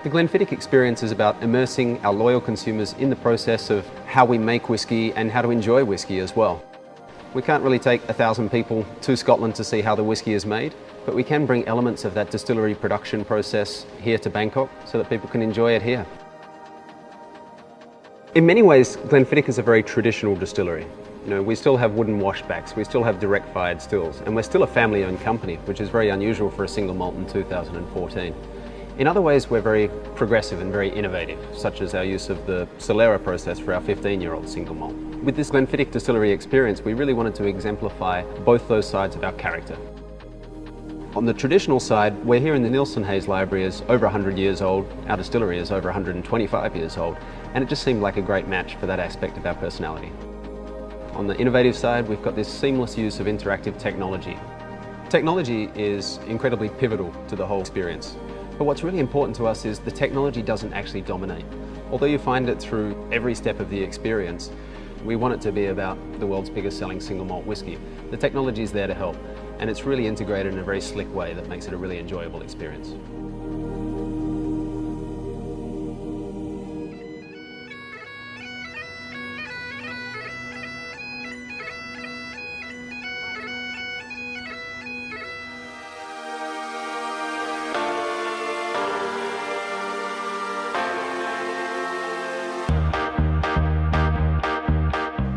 The Glenfiddich experience is about immersing our loyal consumers in the process of how we make whisky and how to enjoy whisky as well. We can't really take 1,000 people to Scotland to see how the whisky is made, but we can bring elements of that distillery production process here to Bangkok so that people can enjoy it here. In many ways, Glenfiddich is a very traditional distillery. We still have wooden washbacks, we still have direct fired stills, and we're still a family-owned company, which is very unusual for a single malt in 2014. In other ways, we're very progressive and very innovative, such as our use of the Solera process for our 15-year-old single malt. With this Glenfiddich distillery experience, we really wanted to exemplify both those sides of our character. On the traditional side, we're here in the Nielsen Hayes Library is over 100 years old, our distillery is over 125 years old, and it just seemed like a great match for that aspect of our personality. On the innovative side, we've got this seamless use of interactive technology. Technology is incredibly pivotal to the whole experience. But what's really important to us is the technology doesn't actually dominate. Although you find it through every step of the experience, we want it to be about the world's biggest selling single malt whisky. The technology is there to help, and it's really integrated in a very slick way that makes it a really enjoyable experience.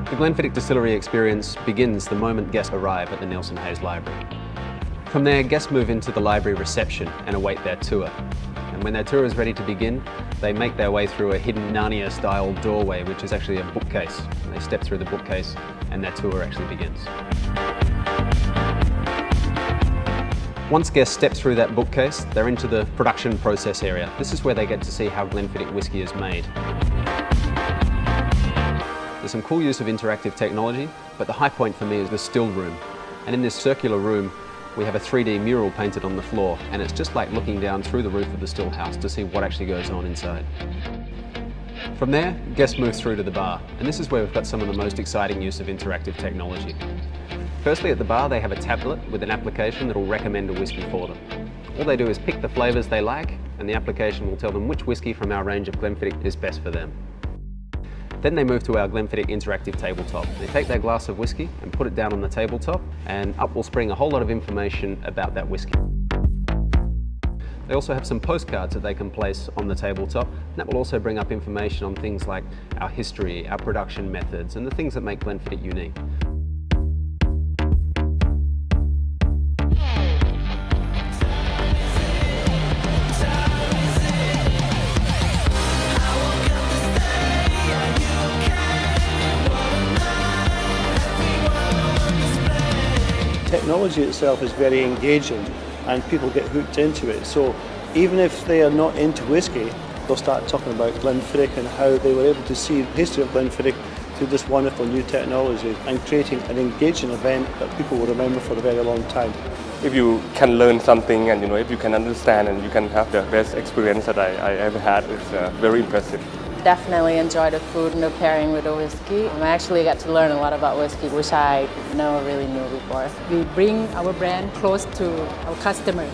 The Glenfiddich distillery experience begins the moment guests arrive at the Nielsen Hayes Library. From there, guests move into the library reception and await their tour. And when their tour is ready to begin, they make their way through a hidden Narnia-style doorway, which is actually a bookcase. They step through the bookcase and their tour actually begins. Once guests step through that bookcase, they're into the production process area. This is where they get to see how Glenfiddich whisky is made. There's some cool use of interactive technology, but the high point for me is the still room. And in this circular room, we have a 3D mural painted on the floor, and it's just like looking down through the roof of the still house to see what actually goes on inside. From there, guests move through to the bar, and this is where we've got some of the most exciting use of interactive technology. Firstly, at the bar, they have a tablet with an application that will recommend a whisky for them. All they do is pick the flavours they like, and the application will tell them which whisky from our range of Glenfiddich is best for them. Then they move to our Glenfiddich interactive tabletop. They take their glass of whisky and put it down on the tabletop, and up will spring a whole lot of information about that whisky. They also have some postcards that they can place on the tabletop, and that will also bring up information on things like our history, our production methods, and the things that make Glenfiddich unique. Technology itself is very engaging and people get hooked into it. So even if they are not into whisky, they'll start talking about Glenfiddich and how they were able to see the history of Glenfiddich through this wonderful new technology and creating an engaging event that people will remember for a very long time. If you can learn something and if you can understand and you can have the best experience that I ever had, it's very impressive. Definitely enjoy the food and the pairing with the whiskey. I actually got to learn a lot about whiskey, which I never really knew before. We bring our brand close to our customer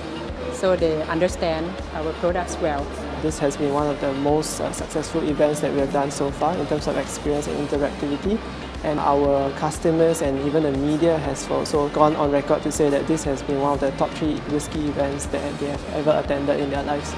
so they understand our products well. This has been one of the most successful events that we have done so far in terms of experience and interactivity. And our customers and even the media has also gone on record to say that this has been one of the top 3 whiskey events that they have ever attended in their lives.